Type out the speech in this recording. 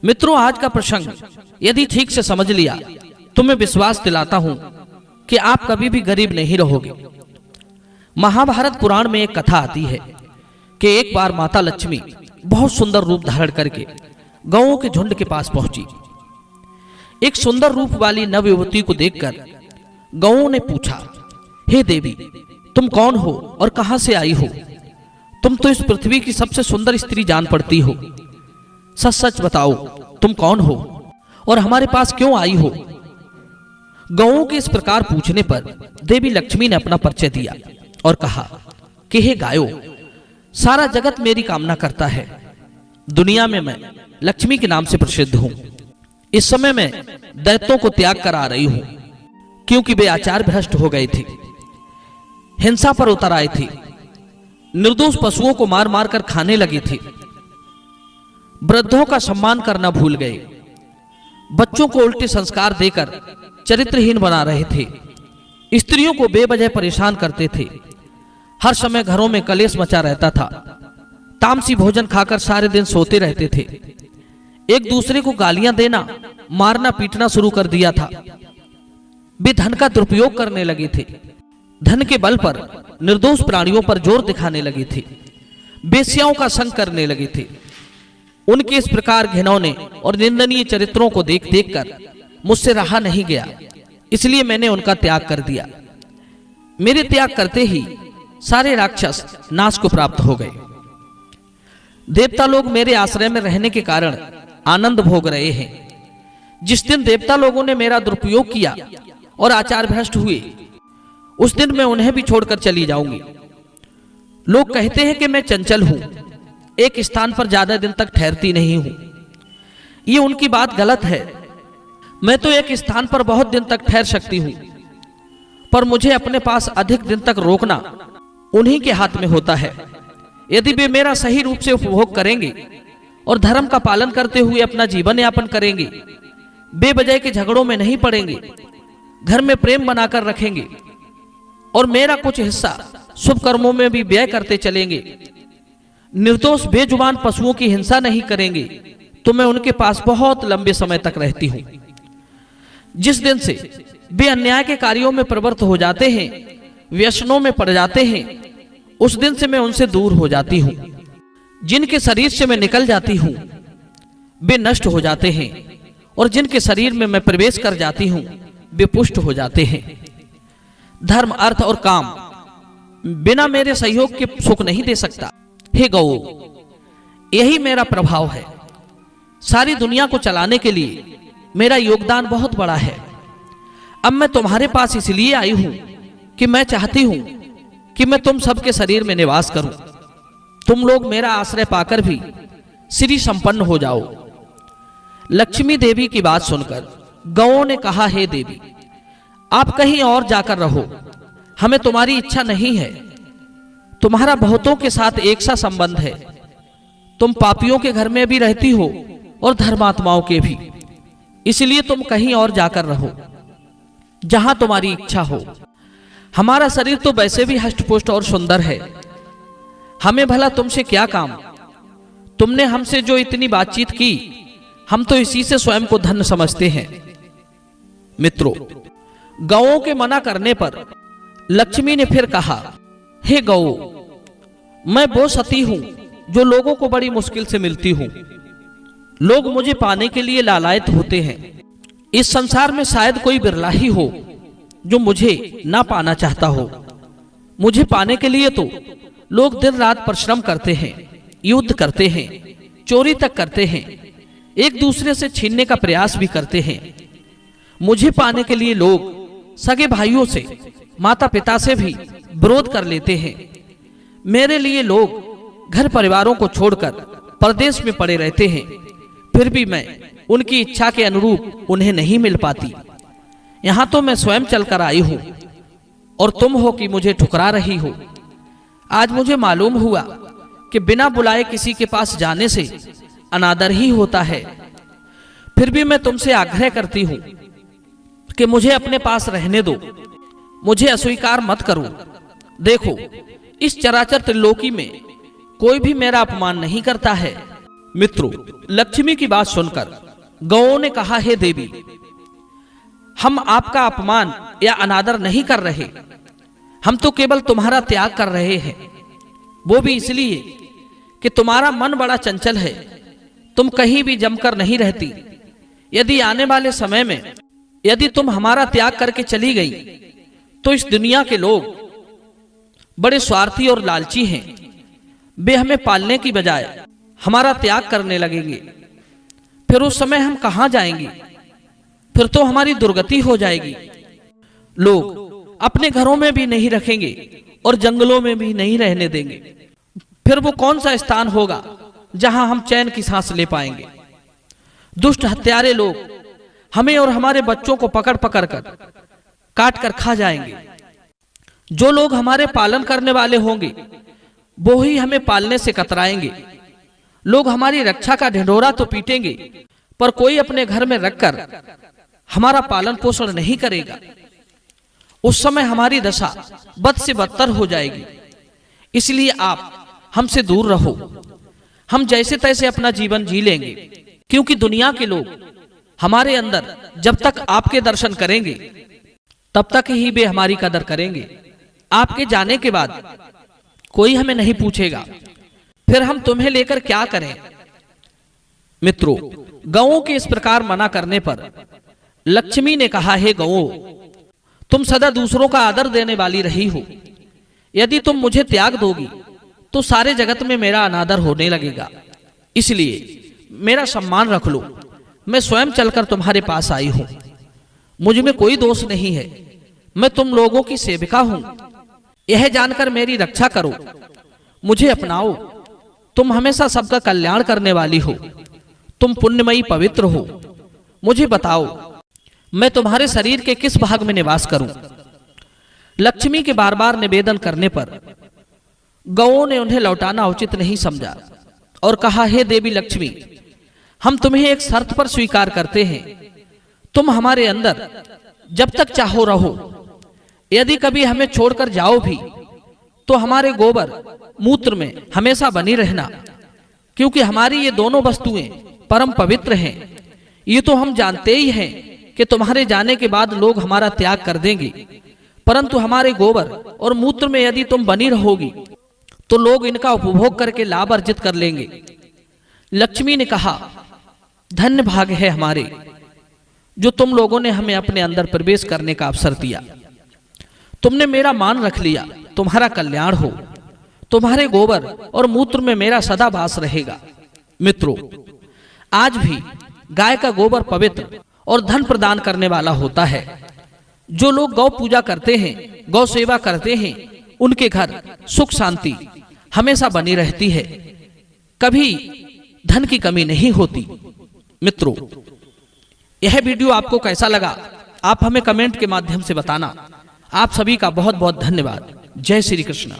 मित्रों, आज का प्रसंग यदि ठीक से समझ लिया तो मैं विश्वास दिलाता हूं कि आप कभी भी गरीब नहीं रहोगे। महाभारत पुराण में एक कथा आती है कि एक बार माता लक्ष्मी बहुत सुंदर रूप धारण करके गौओं के झुंड के पास पहुंची। एक सुंदर रूप वाली नव युवती को देखकर गौओं ने पूछा, हे देवी, तुम कौन हो और कहां से आई हो? तुम तो इस पृथ्वी की सबसे सुंदर स्त्री जान पड़ती हो। सच सच बताओ, तुम कौन हो और हमारे पास क्यों आई हो? गौओं के इस प्रकार पूछने पर देवी लक्ष्मी ने अपना परिचय दिया और कहा कि हे गायो, सारा जगत मेरी कामना करता है। दुनिया में मैं लक्ष्मी के नाम से प्रसिद्ध हूं। इस समय मैं दैत्यों को त्याग कर आ रही हूं, क्योंकि वे आचार भ्रष्ट हो गए थे, हिंसा पर उतर आए थे, निर्दोष पशुओं को मार मार कर खाने लगे थे, वृद्धों का सम्मान करना भूल गए, बच्चों को उल्टे संस्कार देकर चरित्रहीन बना रहे थे, स्त्रियों को बेवजह परेशान करते थे, हर समय घरों में कलेश मचा रहता था, तामसी भोजन खाकर सारे दिन सोते रहते थे, एक दूसरे को गालियां देना, मारना पीटना शुरू कर दिया था। वे धन का दुरुपयोग करने लगे थे, धन के बल पर निर्दोष प्राणियों पर जोर दिखाने लगे थे, बेश्याओं का संग करने लगे थे। उनके इस प्रकार घिनौने और निंदनीय चरित्रों को देख देख कर मुझसे रहा नहीं गया, इसलिए मैंने उनका त्याग कर दिया। मेरे त्याग करते ही सारे राक्षस नाश को प्राप्त हो गए। देवता लोग मेरे आश्रय में रहने के कारण आनंद भोग रहे हैं। जिस दिन देवता लोगों ने मेरा दुरुपयोग किया और आचार भ्रष्ट हुए, उस दिन मैं उन्हें भी छोड़कर चली जाऊंगी। लोग कहते हैं कि मैं चंचल हूं, एक स्थान पर ज्यादा दिन तक ठहरती नहीं हूं। ये उनकी बात गलत है। मैं तो एक स्थान पर बहुत दिन तक ठहर सकती हूं, पर मुझे अपने पास अधिक दिन तक रोकना उन्हीं के हाथ में होता है। यदि वे मेरा सही रूप से उपभोग करेंगे और धर्म का पालन करते हुए अपना जीवन यापन करेंगे, बेवजह के झगड़ों में नहीं पड़ेंगे, घर में प्रेम बनाकर रखेंगे और मेरा कुछ हिस्सा शुभ कर्मों में भी व्यय करते चलेंगे, निर्दोष बेजुबान पशुओं की हिंसा नहीं करेंगे, तो मैं उनके पास बहुत लंबे समय तक रहती हूं। जिस दिन से वे अन्याय के कार्यों में प्रवृत्त हो जाते हैं, व्यसनों में पड़ जाते हैं, उस दिन से मैं उनसे दूर हो जाती हूं। जिनके शरीर से मैं निकल जाती हूं, वे नष्ट हो जाते हैं, और जिनके शरीर में मैं प्रवेश कर जाती हूं, वे पुष्ट हो जाते हैं। धर्म, अर्थ और काम बिना मेरे सहयोग के सुख नहीं दे सकता। हे गौ, यही मेरा प्रभाव है। सारी दुनिया को चलाने के लिए मेरा योगदान बहुत बड़ा है। अब मैं तुम्हारे पास इसलिए आई हूं कि मैं चाहती हूं कि मैं तुम सबके शरीर में निवास करूं। तुम लोग मेरा आश्रय पाकर भी श्री संपन्न हो जाओ। लक्ष्मी देवी की बात सुनकर गौओं ने कहा, हे देवी, आप कहीं और जाकर रहो, हमें तुम्हारी इच्छा नहीं है। तुम्हारा बहुतों के साथ एक सा संबंध है। तुम पापियों के घर में भी रहती हो और धर्मात्माओं के भी, इसलिए तुम कहीं और जाकर रहो, जहां तुम्हारी इच्छा हो। हमारा शरीर तो वैसे भी हष्टपुष्ट और सुंदर है, हमें भला तुमसे क्या काम? तुमने हमसे जो इतनी बातचीत की, हम तो इसी से स्वयं को धन्य समझते हैं। मित्रों, गौओं के मना करने पर लक्ष्मी ने फिर कहा, हे गौ, मैं वो सती हूं जो लोगों को बड़ी मुश्किल से मिलती हूं। लोग मुझे पाने के लिए लालायित होते हैं। इस संसार में शायद कोई बिरला ही हो जो मुझे ना पाना चाहता हो। मुझे पाने के लिए तो लोग दिन रात परिश्रम करते हैं, युद्ध करते हैं, चोरी तक करते हैं, एक दूसरे से छीनने का प्रयास भी करते हैं। मुझे पाने के लिए लोग सगे भाइयों से, माता पिता से भी विरोध कर लेते हैं। मेरे लिए लोग घर परिवारों को छोड़कर परदेश में पड़े रहते हैं, फिर भी मैं उनकी इच्छा के अनुरूप उन्हें नहीं मिल पाती। यहां तो मैं स्वयं चलकर आई हूं और तुम हो कि मुझे ठुकरा रही हो। आज मुझे मालूम हुआ कि बिना बुलाए किसी के पास जाने से अनादर ही होता है। फिर भी मैं तुमसे आग्रह करती हूं कि मुझे अपने पास रहने दो, मुझे अस्वीकार मत करो। देखो, इस चराचर त्रिलोकी में कोई भी मेरा अपमान नहीं करता है। मित्रों, लक्ष्मी की बात सुनकर गौओं ने कहा, हे देवी, हम आपका अपमान या अनादर नहीं कर रहे, हम तो केवल तुम्हारा त्याग कर रहे हैं। वो भी इसलिए कि तुम्हारा मन बड़ा चंचल है, तुम कहीं भी जमकर नहीं रहती। यदि आने वाले समय में यदि तुम हमारा त्याग करके चली गई तो इस दुनिया के लोग बड़े स्वार्थी और लालची हैं। वे हमें पालने की बजाय हमारा त्याग करने लगेंगे। फिर उस समय हम कहां जाएंगे? फिर तो हमारी दुर्गति हो जाएगी। लोग अपने घरों में भी नहीं रखेंगे और जंगलों में भी नहीं रहने देंगे। फिर वो कौन सा स्थान होगा जहां हम चैन की सांस ले पाएंगे? दुष्ट हत्यारे लोग हमें और हमारे बच्चों को पकड़ पकड़ कर काट कर खा जाएंगे। जो लोग हमारे पालन करने वाले होंगे वो ही हमें पालने से कतराएंगे। लोग हमारी रक्षा का ढिंढोरा तो पीटेंगे, पर कोई अपने घर में रखकर हमारा पालन पोषण नहीं करेगा। उस समय हमारी दशा बद से बदतर हो जाएगी। इसलिए आप हमसे दूर रहो। हम जैसे तैसे अपना जीवन जी लेंगे, क्योंकि दुनिया के लोग हमारे अंदर जब तक आपके दर्शन करेंगे तब तक ही वे हमारी कदर करेंगे। आपके जाने के बाद कोई हमें नहीं पूछेगा, फिर हम तुम्हें लेकर क्या करें? मित्रों, गौओं के इस प्रकार मना करने पर लक्ष्मी ने कहा, हे गौओं, तुम सदा दूसरों का आदर देने वाली रही हो। यदि तुम मुझे त्याग दोगी तो सारे जगत में मेरा अनादर होने लगेगा। इसलिए मेरा सम्मान रख लो। मैं स्वयं चलकर तुम्हारे पास आई हूं। मुझ में कोई दोष नहीं है। मैं तुम लोगों की सेविका हूं। यह जानकर मेरी रक्षा करो, मुझे अपनाओ। तुम हमेशा सबका कल्याण करने वाली हो। तुम पुण्यमयी पवित्र हो। मुझे बताओ, मैं तुम्हारे शरीर के किस भाग में निवास करूं? लक्ष्मी के बार बार निवेदन करने पर गौओं ने उन्हें लौटाना उचित नहीं समझा और कहा, हे देवी लक्ष्मी, हम तुम्हें एक शर्त पर स्वीकार करते हैं। तुम हमारे अंदर जब तक चाहो रहो। यदि कभी हमें छोड़कर जाओ भी तो हमारे गोबर मूत्र में हमेशा बनी रहना, क्योंकि हमारी ये दोनों वस्तुएं परम पवित्र हैं। ये तो हम जानते ही हैं कि तुम्हारे जाने के बाद लोग हमारा त्याग कर देंगे, परंतु हमारे गोबर और मूत्र में यदि तुम बनी रहोगी तो लोग इनका उपभोग करके लाभ अर्जित कर लेंगे। लक्ष्मी ने कहा, धन्य भाग है हमारे जो तुम लोगों ने हमें अपने अंदर प्रवेश करने का अवसर दिया। तुमने मेरा मान रख लिया। तुम्हारा कल्याण हो। तुम्हारे गोबर और मूत्र में मेरा सदा वास रहेगा। मित्रों, आज भी गाय का गोबर पवित्र और धन प्रदान करने वाला होता है। जो लोग गौ पूजा करते हैं, गौ सेवा करते हैं, उनके घर सुख शांति हमेशा बनी रहती है। कभी धन की कमी नहीं होती। मित्रों, यह वीडियो आपको कैसा लगा आप हमें कमेंट के माध्यम से बताना। आप सभी का बहुत बहुत धन्यवाद। जय श्री कृष्ण।